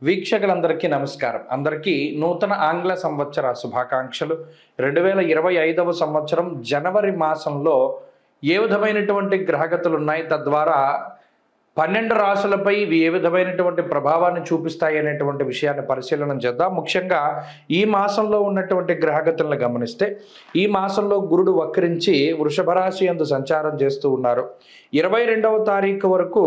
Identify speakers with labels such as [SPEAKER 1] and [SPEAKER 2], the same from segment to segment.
[SPEAKER 1] వీక్షకులందరికీ నమస్కారం. అందరికీ నూతన ఆంగ్ల సంవత్సర శుభాకాంక్షలు. 2025వ సంవత్సరం జనవరి మాసంలో ఏ విధమైనటువంటి గ్రహగతులు ఉన్నాయి, తద్వారా 12 రాశులపై ఇవి ఏ విధమైనటువంటి ప్రభావాన్ని చూపిస్తాయి అనేటువంటి విషయాన్ని పరిశీలన చేద్దాం. ముఖ్యంగా ఈ మాసంలో ఉన్నటువంటి గ్రహగతులను గమనిస్తే, ఈ మాసంలో గురుడు వక్రించి వృషభ రాశి యందు సంచారం చేస్తూ ఉన్నారు. 22వ తారీఖు వరకు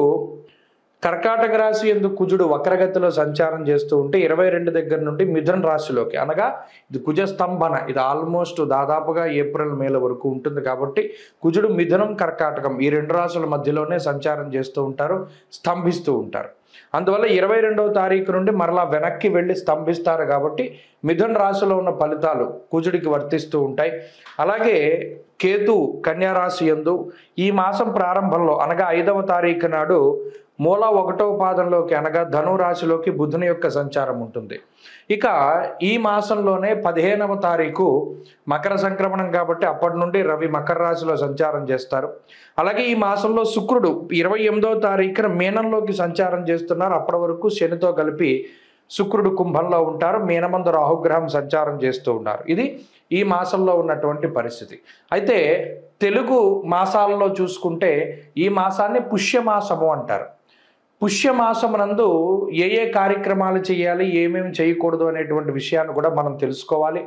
[SPEAKER 1] కర్కాటక రాశి యందు కుజుడు వక్రగతిలో సంచారం చేస్తూ ఉంటే 22 దగ్గర నుండి మిథున రాశిలోకి, అనగా ఇది కుజ స్తంభన, ఇది ఆల్మోస్ట్ దాదాపుగా ఏప్రిల్ మేల వరకు ఉంటుంది. కాబట్టి కుజుడు మిథునం కర్కాటకం ఈ రెండు రాశుల మధ్యలోనే సంచారం చేస్తూ ఉంటారు, స్తంభిస్తూ ఉంటారు. అందువల్ల 22వ తారీఖు నుండి మరలా వెనక్కి వెళ్ళి స్తంభిస్తారు. కాబట్టి మిథున రాశిలో ఉన్న ఫలితాలు కుజుడికి వర్తిస్తూ ఉంటాయి. అలాగే కేతు కన్యా రాశి యందు ఈ మాసం ప్రారంభంలో, అనగా 5వ తారీఖు నాడు మూల 1వ పాదంలోకి, అనగా ధను రాశిలోకి బుధుని యొక్క సంచారం ఉంటుంది. ఇక ఈ మాసంలోనే 15వ తారీఖు మకర సంక్రమణం, కాబట్టి అప్పటి నుండి రవి మకర రాశిలో సంచారం చేస్తారు. అలాగే ఈ మాసంలో శుక్రుడు 28వ తారీఖున మీనంలోకి సంచారం చేస్తున్నారు. అప్పటి వరకు శనితో కలిపి శుక్రుడు కుంభంలో ఉంటారు. మీనమందు రాహుగ్రహం సంచారం చేస్తూ ఉన్నారు. ఇది ఈ మాసంలో ఉన్నటువంటి పరిస్థితి. అయితే తెలుగు మాసాలలో చూసుకుంటే ఈ మాసాన్ని పుష్యమాసము అంటారు. పుష్యమాసమునందు ఏ కార్యక్రమాలు చేయాలి, ఏమేమి చేయకూడదు అనేటువంటి విషయాన్ని కూడా మనం తెలుసుకోవాలి.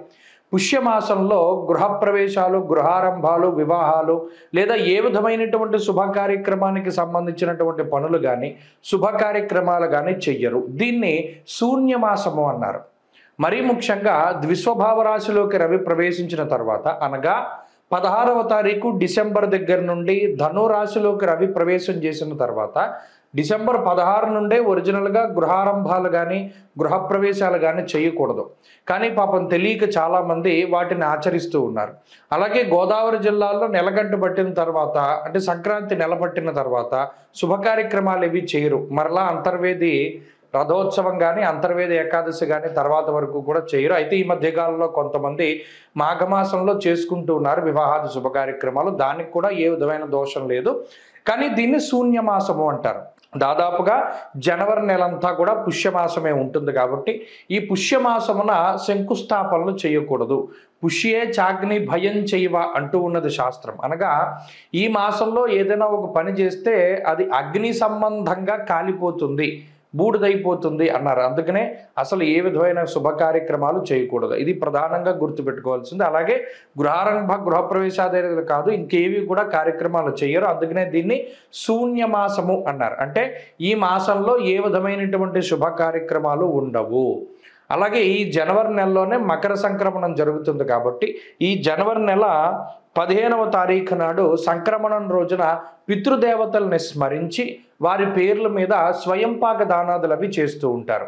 [SPEAKER 1] పుష్యమాసంలో గృహప్రవేశాలు, గృహారంభాలు, వివాహాలు లేదా ఏ విధమైనటువంటి శుభ కార్యక్రమానికి సంబంధించినటువంటి పనులు కానీ, శుభ కార్యక్రమాలు కానీ చెయ్యరు. దీన్ని శూన్యమాసము అన్నారు. మరీ ముఖ్యంగా ద్విస్వభావ రాశిలోకి రవి ప్రవేశించిన తర్వాత, అనగా 16వ తారీఖు డిసెంబర్ దగ్గర నుండి ధను రాశిలోకి రవి ప్రవేశం చేసిన తర్వాత, డిసెంబర్ 16 నుండే ఒరిజినల్గా గృహారంభాలు కానీ గృహప్రవేశాలు కానీ చేయకూడదు. కానీ పాపం తెలియక చాలామంది వాటిని ఆచరిస్తూ ఉన్నారు. అలాగే గోదావరి జిల్లాలో నెలగంట పట్టిన తర్వాత, అంటే సంక్రాంతి నెల పట్టిన తర్వాత శుభ కార్యక్రమాలు ఇవి చేయరు. మరలా అంతర్వేది రథోత్సవం కానీ అంతర్వేది ఏకాదశి కానీ తర్వాత వరకు కూడా చేయరు. అయితే ఈ మధ్యకాలంలో కొంతమంది మాఘమాసంలో చేసుకుంటూ ఉన్నారు వివాహాది శుభ కార్యక్రమాలు. దానికి కూడా ఏ విధమైన దోషం లేదు. కానీ దీన్ని శూన్యమాసము అంటారు. దాదాపుగా జనవరి నెలంతా కూడా పుష్యమాసమే ఉంటుంది. కాబట్టి ఈ పుష్యమాసమున శంకుస్థాపనలు చేయకూడదు. పుష్యే చాగ్ని భయం చేయవ అంటూ ఉన్నది శాస్త్రం. అనగా ఈ మాసంలో ఏదైనా ఒక పని చేస్తే అది అగ్ని సంబంధంగా కాలిపోతుంది, బూడిదైపోతుంది అన్నారు. అందుకనే అసలు ఏ విధమైన శుభ కార్యక్రమాలు చేయకూడదు. ఇది ప్రధానంగా గుర్తుపెట్టుకోవాల్సింది. అలాగే గృహారంభ గృహప్రవేశాదే కాదు, ఇంకేవి కూడా కార్యక్రమాలు చేయరు. అందుకనే దీన్ని శూన్యమాసము అన్నారు. అంటే ఈ మాసంలో ఏ విధమైనటువంటి శుభ కార్యక్రమాలు ఉండవు. అలాగే ఈ జనవరి నెలలోనే మకర సంక్రమణం జరుగుతుంది. కాబట్టి ఈ జనవరి నెల 15వ తారీఖు నాడు సంక్రమణం రోజున పితృదేవతల్ని స్మరించి వారి పేర్ల మీద స్వయంపాక దానాదులు అవి చేస్తూ ఉంటారు.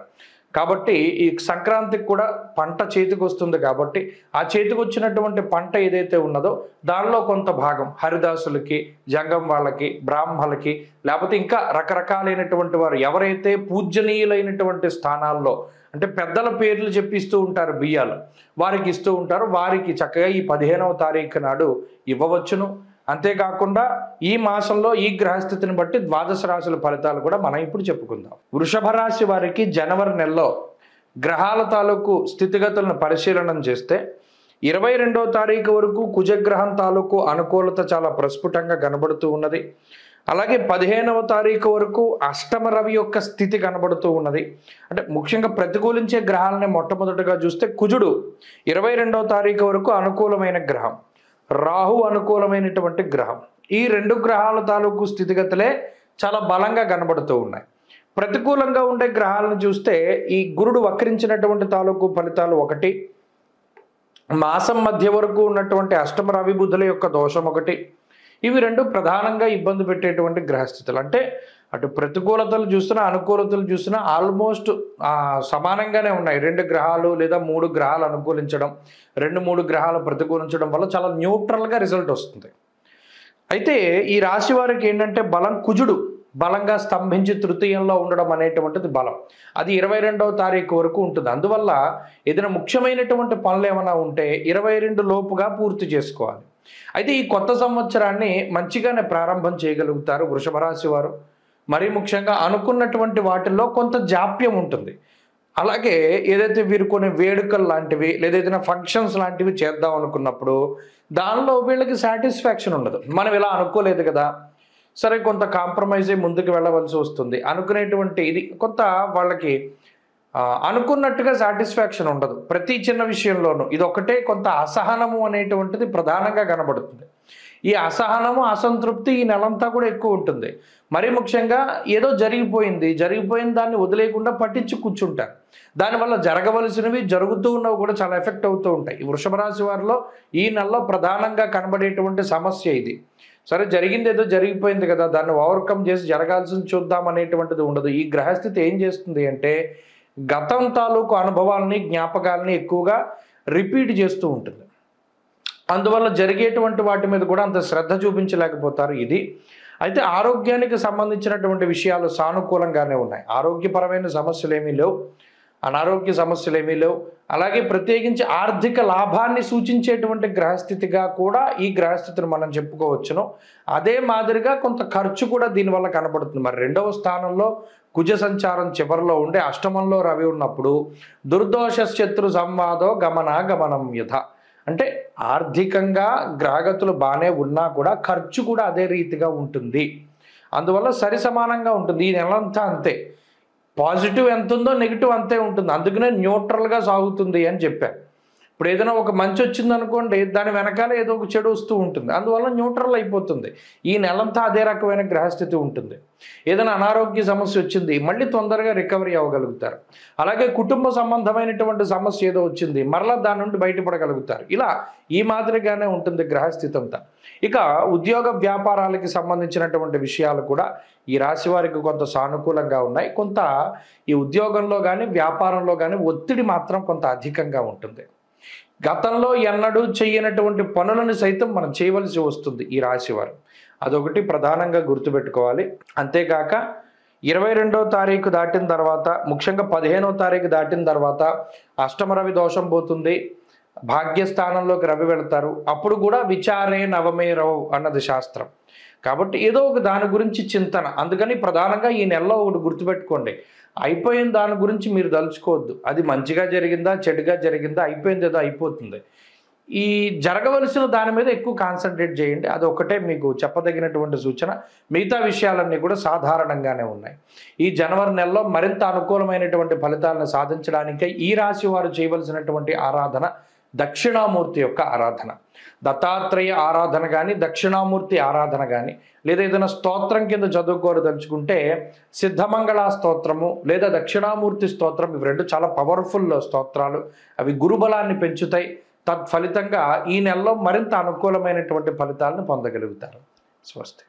[SPEAKER 1] కాబట్టి ఈ సంక్రాంతికి కూడా పంట చేతికి వస్తుంది. కాబట్టి ఆ చేతికి వచ్చినటువంటి పంట ఏదైతే ఉన్నదో దానిలో కొంత భాగం హరిదాసులకి, జంగం వాళ్ళకి, బ్రాహ్మలకి, లేకపోతే ఇంకా రకరకాలైనటువంటి వారు ఎవరైతే పూజనీయులైనటువంటి స్థానాల్లో, అంటే పెద్దల పేర్లు చెప్పిస్తూ ఉంటారు, బియ్యాలు వారికి ఇస్తూ ఉంటారు. వారికి చక్కగా ఈ 15వ తారీఖు నాడు ఇవ్వవచ్చును. అంతేకాకుండా ఈ మాసంలో ఈ గ్రహస్థితిని బట్టి ద్వాదశ రాశుల ఫలితాలు కూడా మనం ఇప్పుడు చెప్పుకుందాం. వృషభ రాశి వారికి జనవరి నెలలో గ్రహాల తాలూకు స్థితిగతులను పరిశీలన చేస్తే 22వ తారీఖు వరకు కుజగ్రహం తాలూకు అనుకూలత చాలా ప్రస్ఫుటంగా కనబడుతూ ఉన్నది. అలాగే 15వ తారీఖు వరకు అష్టమ రవి యొక్క స్థితి కనబడుతూ ఉన్నది. అంటే ముఖ్యంగా ప్రతికూలించే గ్రహాలని మొట్టమొదటిగా చూస్తే కుజుడు 22వ తారీఖు వరకు అనుకూలమైన గ్రహం, రాహు అనుకూలమైనటువంటి గ్రహం. ఈ రెండు గ్రహాల తాలూకు స్థితిగతులే చాలా బలంగా కనబడుతూ ఉన్నాయి. ప్రతికూలంగా ఉండే గ్రహాలను చూస్తే ఈ గురుడు వక్రించినటువంటి తాలూకు ఫలితాలు ఒకటి, మాసం మధ్య వరకు ఉన్నటువంటి అష్టమ రవి బుధుల యొక్క దోషం ఒకటి. ఇవి రెండు ప్రధానంగా ఇబ్బంది పెట్టేటువంటి గ్రహస్థితులు. అంటే అటు ప్రతికూలతలు చూసినా అనుకూలతలు చూసినా ఆల్మోస్ట్ సమానంగానే ఉన్నాయి. 2 గ్రహాలు లేదా 3 గ్రహాలు అనుకూలించడం, 2-3 గ్రహాలు ప్రతికూలించడం వల్ల చాలా న్యూట్రల్గా రిజల్ట్ వస్తుంది. అయితే ఈ రాశి వారికి ఏంటంటే బలం, కుజుడు బలంగా స్తంభించి తృతీయంలో ఉండడం అనేటువంటిది బలం. అది 22వ తారీఖు వరకు ఉంటుంది. అందువల్ల ఏదైనా ముఖ్యమైనటువంటి పనులు ఏమైనా ఉంటే 22 లోపుగా పూర్తి చేసుకోవాలి. అయితే ఈ కొత్త సంవత్సరాన్ని మంచిగానే ప్రారంభం చేయగలుగుతారు వృషభ రాశి వారు. మరీ ముఖ్యంగా అనుకున్నటువంటి వాటిల్లో కొంత జాప్యం ఉంటుంది. అలాగే ఏదైతే వీరు కొన్ని వేడుకలు లాంటివి లేదా ఏదైనా ఫంక్షన్స్ లాంటివి చేద్దాం అనుకున్నప్పుడు దానిలో వీళ్ళకి సాటిస్ఫాక్షన్ ఉండదు. మనం ఇలా అనుకోలేదు కదా, సరే కొంత కాంప్రమైజ్ అయ్యి ముందుకు వెళ్ళవలసి వస్తుంది అనుకునేటువంటి ఇది కొంత వాళ్ళకి అనుకున్నట్టుగా సాటిస్ఫాక్షన్ ఉండదు ప్రతి చిన్న విషయంలోనూ. ఇది ఒకటే కొంత అసహనము అనేటువంటిది ప్రధానంగా కనబడుతుంది. ఈ అసహనము అసంతృప్తి ఈ నెలంతా కూడా ఎక్కువ ఉంటుంది. మరీ ముఖ్యంగా ఏదో జరిగిపోయిన దాన్ని వదిలేయకుండా పట్టించి కూర్చుంటారు. దానివల్ల జరగవలసినవి జరుగుతూ ఉన్నవి కూడా చాలా ఎఫెక్ట్ అవుతూ ఉంటాయి. ఈ వృషభ రాశి వారిలో ఈ నెలలో ప్రధానంగా కనబడేటువంటి సమస్య ఇది. సరే జరిగింది ఏదో జరిగిపోయింది కదా, దాన్ని ఓవర్కమ్ చేసి జరగాల్సింది చూద్దాం అనేటువంటిది ఉండదు. ఈ గ్రహస్థితి ఏం చేస్తుంది అంటే గతం తాలూకు అనుభవాలని జ్ఞాపకాలని ఎక్కువగా రిపీట్ చేస్తూ ఉంటుంది. అందువల్ల జరిగేటువంటి వాటి మీద కూడా అంత శ్రద్ధ చూపించలేకపోతారు. ఇది అయితే ఆరోగ్యానికి సంబంధించినటువంటి విషయాలు సానుకూలంగానే ఉన్నాయి. ఆరోగ్యపరమైన సమస్యలు ఏమీ లేవు, అనారోగ్య సమస్యలు ఏమీ లేవు. అలాగే ప్రత్యేకించి ఆర్థిక లాభాన్ని సూచించేటువంటి గ్రహస్థితిగా కూడా ఈ గ్రహస్థితిని మనం చెప్పుకోవచ్చును. అదే మాదిరిగా కొంత ఖర్చు కూడా దీనివల్ల కనబడుతుంది. మరి రెండవ స్థానంలో కుజ సంచారం చివరిలో ఉండే అష్టమంలో రవి ఉన్నప్పుడు దుర్దోష శత్రు సంవాదో గమనం యథ అంటే ఆర్థికంగా గ్రహగతులు బాగానే ఉన్నా కూడా ఖర్చు కూడా అదే రీతిగా ఉంటుంది. అందువల్ల సరి సమానంగా ఉంటుంది. ఈ నెలంతా అంతే, పాజిటివ్ ఎంత ఉందో నెగిటివ్ అంతే ఉంటుంది. అందుకనే న్యూట్రల్గా సాగుతుంది అని చెప్పాను. ఇప్పుడు ఏదైనా ఒక మంచి వచ్చింది అనుకోండి, దాని వెనకాల ఏదో ఒక చెడు వస్తూ ఉంటుంది. అందువల్ల న్యూట్రల్ అయిపోతుంది. ఈ నెలంతా అదే రకమైన గ్రహస్థితి ఉంటుంది. ఏదైనా అనారోగ్య సమస్య వచ్చింది, మళ్ళీ తొందరగా రికవరీ అవ్వగలుగుతారు. అలాగే కుటుంబ సంబంధమైనటువంటి సమస్య ఏదో వచ్చింది, మరలా దాని నుండి బయటపడగలుగుతారు. ఇలా ఈ మాదిరిగానే ఉంటుంది గ్రహస్థితి అంతా. ఇక ఉద్యోగ వ్యాపారాలకి సంబంధించినటువంటి విషయాలు కూడా ఈ రాశి వారికి కొంత సానుకూలంగా ఉన్నాయి. కొంత ఈ ఉద్యోగంలో కానీ వ్యాపారంలో కానీ ఒత్తిడి మాత్రం కొంత అధికంగా ఉంటుంది. గతంలో ఎన్నడూ చేయనటువంటి పనులను సైతం మనం చేయవలసి వస్తుంది ఈ రాశివారు. అదొకటి ప్రధానంగా గుర్తుపెట్టుకోవాలి. అంతేకాక 22వ తారీఖు దాటిన తర్వాత, ముఖ్యంగా 15వ తారీఖు దాటిన తర్వాత అష్టమ రవి దోషం పోతుంది, భాగ్యస్థానంలోకి రవి వెళతారు. అప్పుడు కూడా విచారే నవమే రవు అన్నది శాస్త్రం. కాబట్టి ఏదో ఒక దాని గురించి చింతన. అందుకని ప్రధానంగా ఈ నెలలో ఒకటి గుర్తుపెట్టుకోండి, అయిపోయిన దాని గురించి మీరు తలుచుకోవద్దు. అది మంచిగా జరిగిందా చెడుగా జరిగిందా, అయిపోయింది ఏదో అయిపోతుంది. ఈ జరగవలసిన దాని మీద ఎక్కువ కాన్సన్ట్రేట్ చేయండి. అది ఒకటే మీకు చెప్పదగినటువంటి సూచన. మిగతా విషయాలన్నీ కూడా సాధారణంగానే ఉన్నాయి. ఈ జనవరి నెలలో మరింత అనుకూలమైనటువంటి ఫలితాలను సాధించడానికై ఈ రాశి వారు చేయవలసినటువంటి ఆరాధన దక్షిణామూర్తి యొక్క ఆరాధన. దత్తాత్రేయ ఆరాధన కానీ దక్షిణామూర్తి ఆరాధన కానీ లేదా ఏదైనా స్తోత్రం కింద చదువుకోదలుచుకుంటే సిద్ధమంగళ స్తోత్రము లేదా దక్షిణామూర్తి స్తోత్రం, ఇవి రెండు చాలా పవర్ఫుల్ స్తోత్రాలు. అవి గురుబలాన్ని పెంచుతాయి. తత్ఫలితంగా ఈ నెలలో మరింత అనుకూలమైనటువంటి ఫలితాలను పొందగలుగుతారు. స్వస్తి.